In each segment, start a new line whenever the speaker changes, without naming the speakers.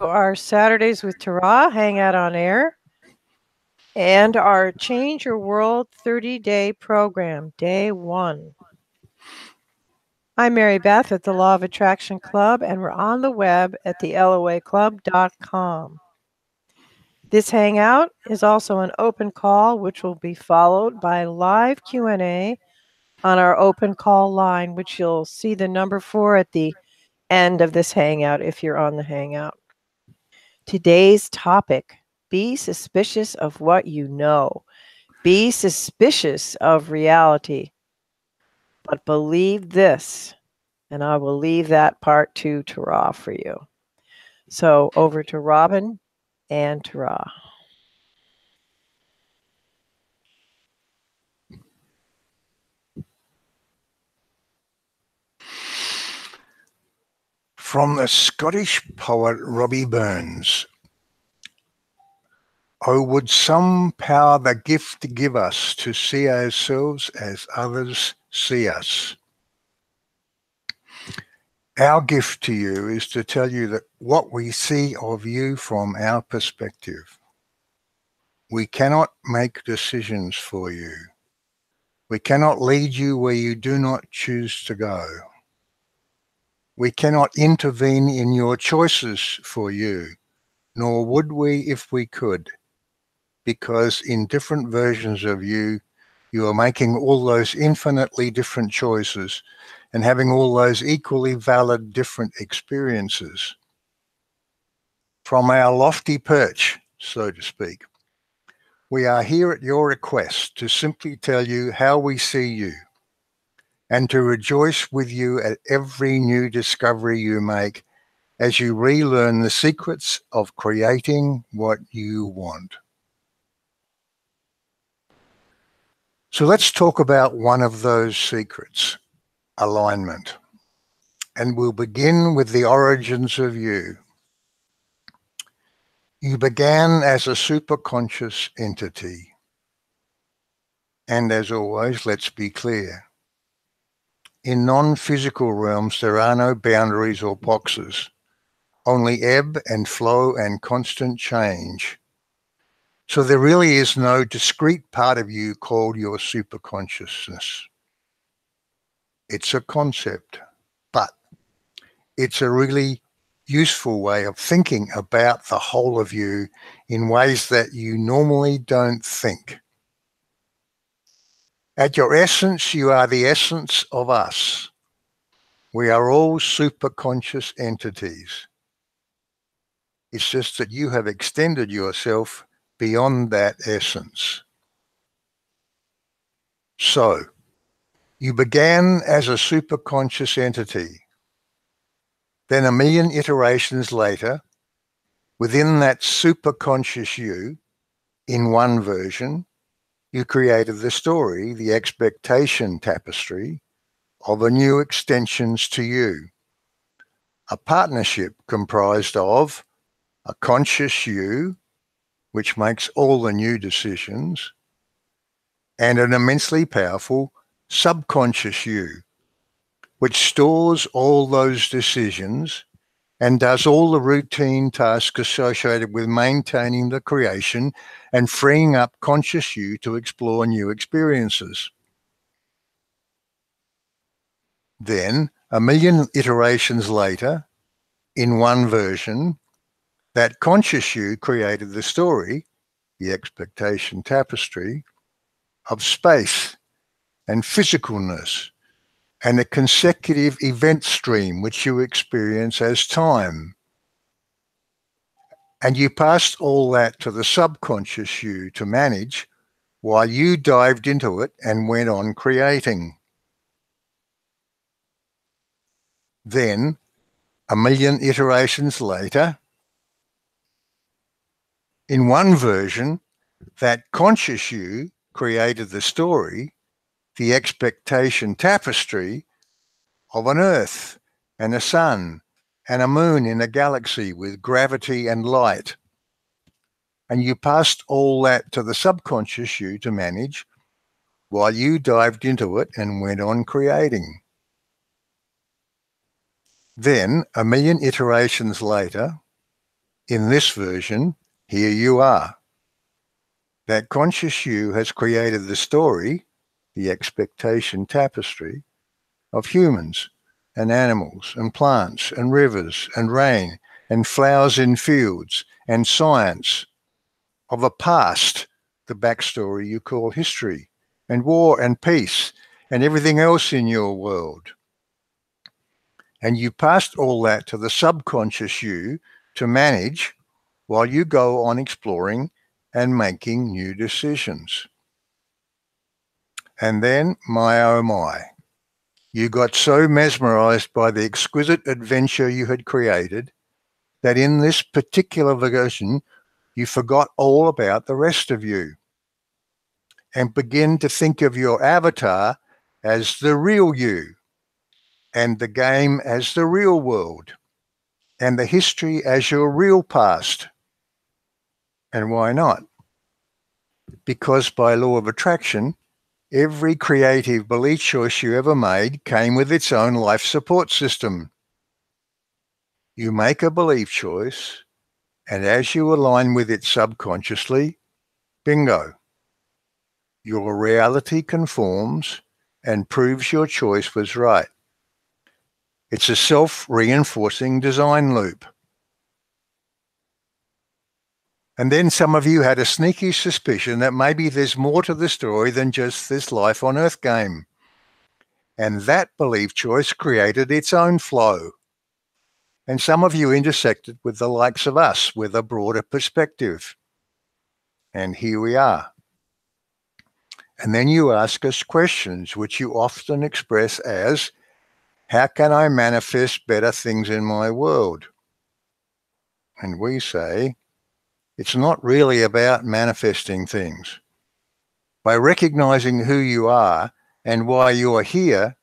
our Saturdays with Tara Hangout on Air and our Change Your World 30-day program, day 1. I'm Mary Beth at the Law of Attraction Club, and we're on the web at theloaclub.com. This hangout is also an open call, which will be followed by live Q&A on our open call line, which you'll see the number for at the end of this hangout if you're on the hangout. Today's topic: be suspicious of what you know. Be suspicious of reality. But believe this, and I will leave that part to Tara for you. So over to Robin and Tara.
From the Scottish poet Robbie Burns. Oh, would some power the gift give us to see ourselves as others see us. Our gift to you is to tell you that what we see of you from our perspective. We cannot make decisions for you. We cannot lead you where you do not choose to go. We cannot intervene in your choices for you, nor would we if we could, because in different versions of you, you are making all those infinitely different choices and having all those equally valid different experiences. From our lofty perch, so to speak, we are here at your request to simply tell you how we see you and to rejoice with you at every new discovery you make as you relearn the secrets of creating what you want. So let's talk about one of those secrets, alignment. And we'll begin with the origins of you. You began as a superconscious entity. And as always, let's be clear. In non-physical realms, there are no boundaries or boxes, only ebb and flow and constant change. So there really is no discrete part of you called your superconsciousness. It's a concept, but it's a really useful way of thinking about the whole of you in ways that you normally don't think. At your essence, you are the essence of us. We are all superconscious entities. It's just that you have extended yourself beyond that essence. So, you began as a superconscious entity. Then 1,000,000 iterations later, within that superconscious you, in one version, you created the story, the expectation tapestry of a new extensions to you. A partnership comprised of a conscious you, which makes all the new decisions, and an immensely powerful subconscious you, which stores all those decisions and does all the routine tasks associated with maintaining the creation and freeing up conscious you to explore new experiences. Then, 1,000,000 iterations later, in one version, that conscious you created the story, the expectation tapestry, of space and physicalness and a consecutive event stream which you experience as time. And you passed all that to the subconscious you to manage while you dived into it and went on creating. Then, 1,000,000 iterations later, in one version, that conscious you created the story, the expectation tapestry of an Earth and a sun and a moon in a galaxy with gravity and light. And you passed all that to the subconscious you to manage while you dived into it and went on creating. Then, 1,000,000 iterations later, In this version, here you are. That conscious you has created the story, the expectation tapestry, of humans and animals and plants and rivers and rain and flowers in fields and science, of a past, the backstory you call history, and war and peace and everything else in your world. And you passed all that to the subconscious you to manage while you go on exploring and making new decisions. And then, my oh my, you got so mesmerized by the exquisite adventure you had created that in this particular version, you forgot all about the rest of you and begin to think of your avatar as the real you, and the game as the real world, and the history as your real past. And why not? Because by law of attraction, every creative belief choice you ever made came with its own life support system. You make a belief choice, and as you align with it subconsciously, bingo, your reality conforms and proves your choice was right. It's a self-reinforcing design loop. And then some of you had a sneaky suspicion that maybe there's more to the story than just this life on Earth game. And that belief choice created its own flow. And some of you intersected with the likes of us with a broader perspective. And here we are. And then you ask us questions, which you often express as, how can I manifest better things in my world? And we say, it's not really about manifesting things. By recognizing who you are and why you are here,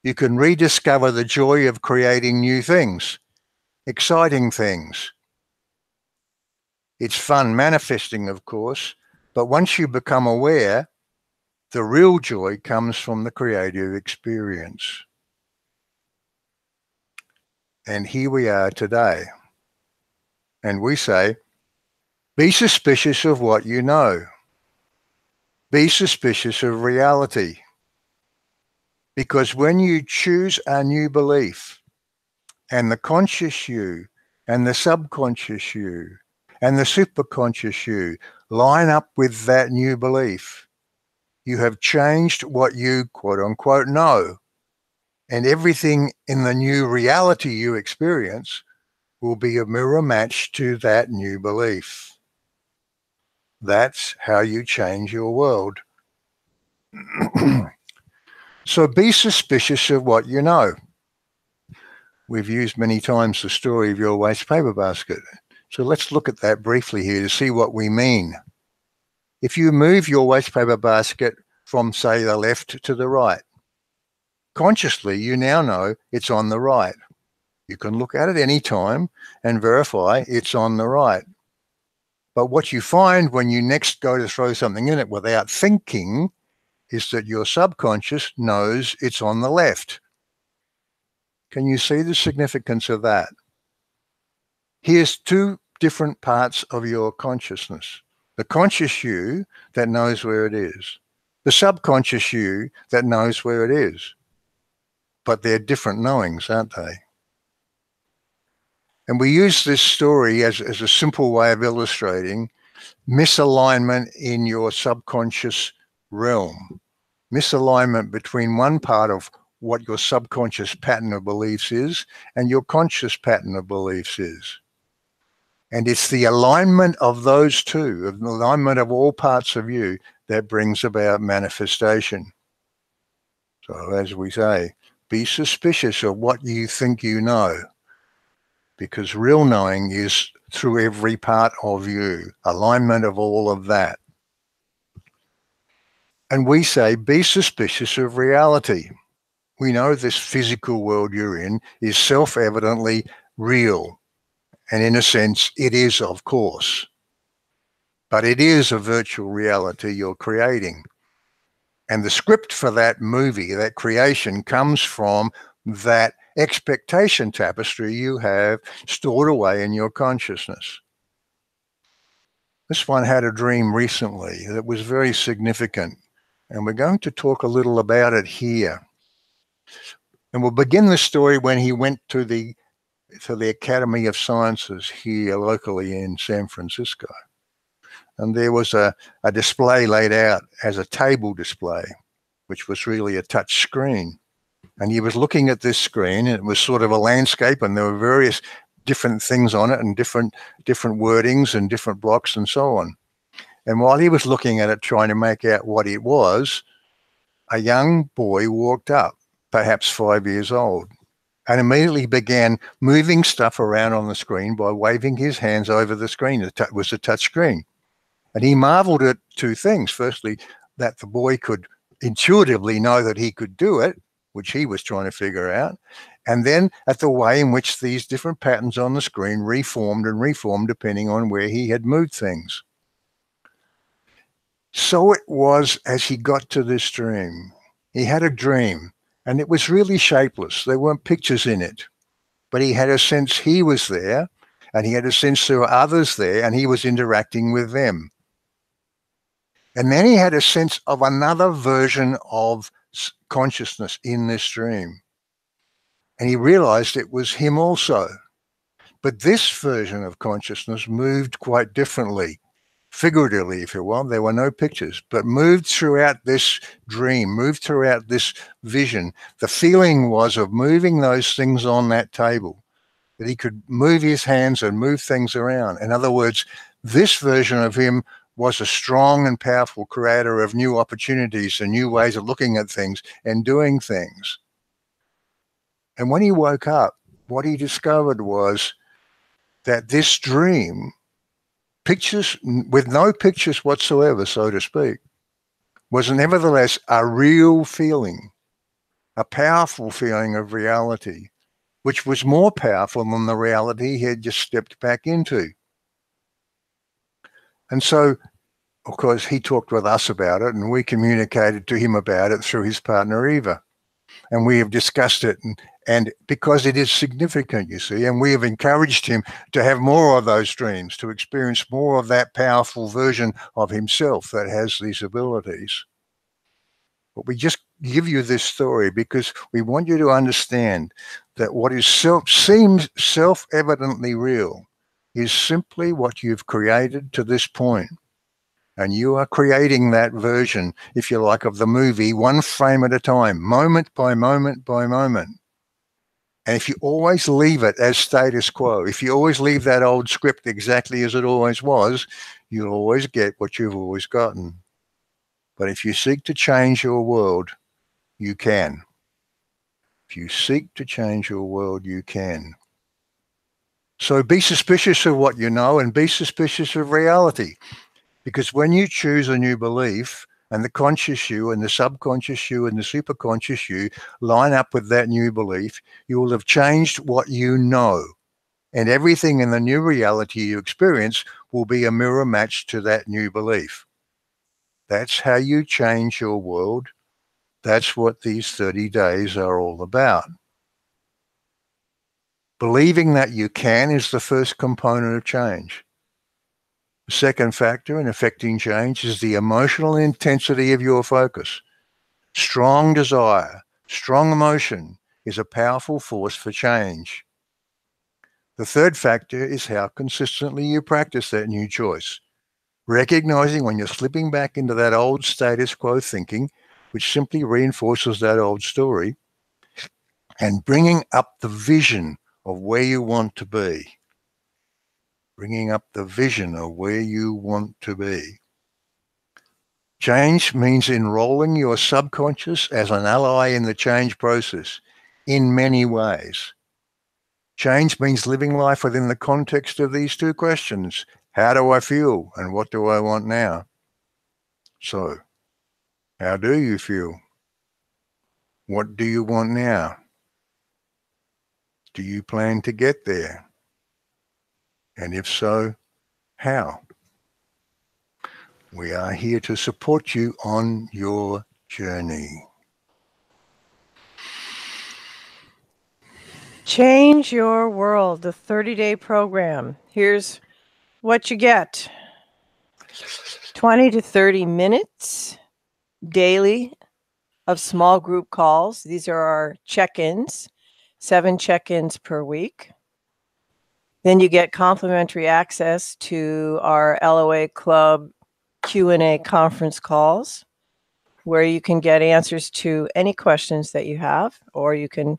you can rediscover the joy of creating new things, exciting things. It's fun manifesting, of course, but once you become aware, the real joy comes from the creative experience. And here we are today. And we say, be suspicious of what you know. Be suspicious of reality. Because when you choose a new belief, and the conscious you, and the subconscious you, and the superconscious you line up with that new belief, you have changed what you, quote unquote, know. And everything in the new reality you experience will be a mirror match to that new belief. That's how you change your world. So be suspicious of what you know. We've used many times the story of your waste paper basket. So let's look at that briefly here to see what we mean. If you move your waste paper basket from, say, the left to the right, consciously you now know it's on the right. You can look at it any time and verify it's on the right. But what you find when you next go to throw something in it without thinking is that your subconscious knows it's on the left. Can you see the significance of that? Here's two different parts of your consciousness. The conscious you that knows where it is. The subconscious you that knows where it is. But they're different knowings, aren't they? And we use this story as a simple way of illustrating misalignment in your subconscious realm. Misalignment between one part of what your subconscious pattern of beliefs is and your conscious pattern of beliefs is. And it's the alignment of those two, of the alignment of all parts of you, that brings about manifestation. So as we say, be suspicious of what you think you know, because real knowing is through every part of you, alignment of all of that. And we say, be suspicious of reality. We know this physical world you're in is self-evidently real. And in a sense, it is, of course. But it is a virtual reality you're creating. And the script for that movie, that creation, comes from that expectation tapestry you have stored away in your consciousness. This one had a dream recently that was very significant, and we're going to talk a little about it here. And we'll begin the story when he went to the Academy of Sciences here locally in San Francisco. And there was a display laid out as a table display, which was really a touch screen. And he was looking at this screen, and it was sort of a landscape, and there were various different things on it and different wordings and different blocks and so on. And while he was looking at it, trying to make out what it was, a young boy walked up, perhaps 5 years old, and immediately began moving stuff around on the screen by waving his hands over the screen. It was a touch screen. And he marveled at two things. Firstly, that the boy could intuitively know that he could do it, which he was trying to figure out. And then at the way in which these different patterns on the screen reformed and reformed depending on where he had moved things. So it was as he got to this dream. He had a dream, and it was really shapeless. There weren't pictures in it. But he had a sense he was there, and he had a sense there were others there, and he was interacting with them. And then he had a sense of another version of consciousness in this dream. And he realized it was him also. But this version of consciousness moved quite differently, figuratively, if you will. There were no pictures, but moved throughout this dream, moved throughout this vision. The feeling was of moving those things on that table, that he could move his hands and move things around. In other words, this version of him was a strong and powerful creator of new opportunities and new ways of looking at things and doing things. And when he woke up, what he discovered was that this dream, pictures with no pictures whatsoever, so to speak, was nevertheless a real feeling, a powerful feeling of reality, which was more powerful than the reality he had just stepped back into. And so, of course, he talked with us about it, and we communicated to him about it through his partner, Eva. And we have discussed it, and because it is significant, you see, and we have encouraged him to have more of those dreams, to experience more of that powerful version of himself that has these abilities. But we just give you this story because we want you to understand that what is seems self-evidently real is simply what you've created to this point. And you are creating that version, if you like, of the movie, one frame at a time, moment by moment by moment. And if you always leave it as status quo, if you always leave that old script exactly as it always was, you'll always get what you've always gotten. But if you seek to change your world, you can. If you seek to change your world, you can. So be suspicious of what you know and be suspicious of reality. Because when you choose a new belief and the conscious you and the subconscious you and the superconscious you line up with that new belief, you will have changed what you know. And everything in the new reality you experience will be a mirror match to that new belief. That's how you change your world. That's what these 30 days are all about. Believing that you can is the first component of change. The second factor in affecting change is the emotional intensity of your focus. Strong desire, strong emotion is a powerful force for change. The third factor is how consistently you practice that new choice. Recognizing when you're slipping back into that old status quo thinking, which simply reinforces that old story, and bringing up the vision of where you want to be. Bringing up the vision of where you want to be. Change means enrolling your subconscious as an ally in the change process in many ways. Change means living life within the context of these two questions. How do I feel and what do I want now? So, how do you feel? What do you want now? Do you plan to get there? And if so, how? We are here to support you on your journey.
Change Your World, the 30-day program. Here's what you get. 20 to 30 minutes daily of small group calls. These are our check-ins, 7 check-ins per week. Then you get complimentary access to our LOA Club Q&A conference calls, where you can get answers to any questions that you have, or you can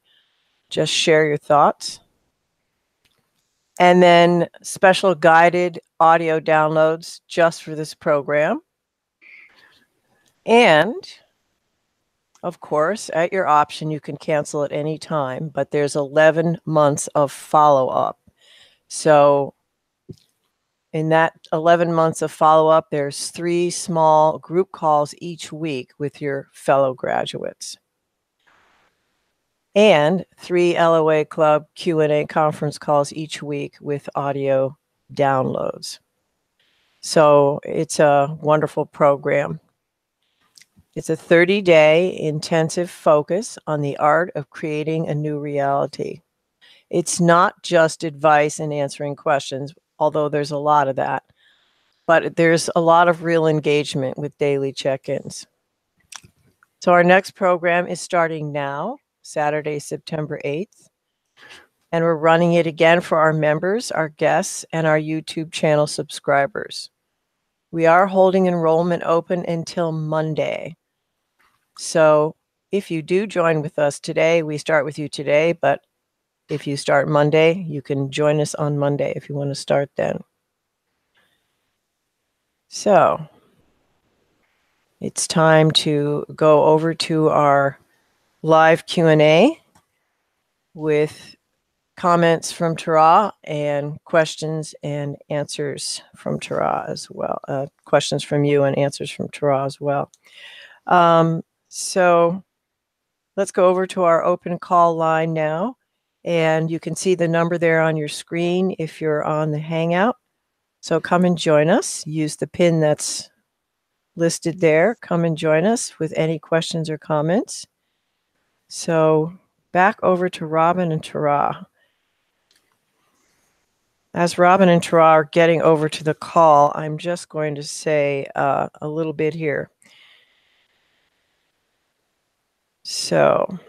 just share your thoughts. And then special guided audio downloads just for this program. And of course, at your option, you can cancel at any time, but there's 11 months of follow-up. So in that 11 months of follow-up, there's 3 small group calls each week with your fellow graduates. And 3 LOA Club Q&A conference calls each week with audio downloads. So it's a wonderful program. It's a 30-day intensive focus on the art of creating a new reality. It's not just advice and answering questions, although there's a lot of that, but there's a lot of real engagement with daily check-ins. So our next program is starting now, Saturday, September 8th, and we're running it again for our members, our guests, and our YouTube channel subscribers. We are holding enrollment open until Monday. So if you do join with us today, we start with you today, but if you start Monday, you can join us on Monday if you want to start then. So it's time to go over to our live Q&A with comments from Tara and questions and answers from Tara as well. Questions from you and answers from Tara as well. So let's go over to our open call line now. And you can see the number there on your screen if you're on the Hangout. So come and join us. Use the pin that's listed there. Come and join us with any questions or comments. So back over to Robin and Tara. As Robin and Tara are getting over to the call, I'm just going to say a little bit here. So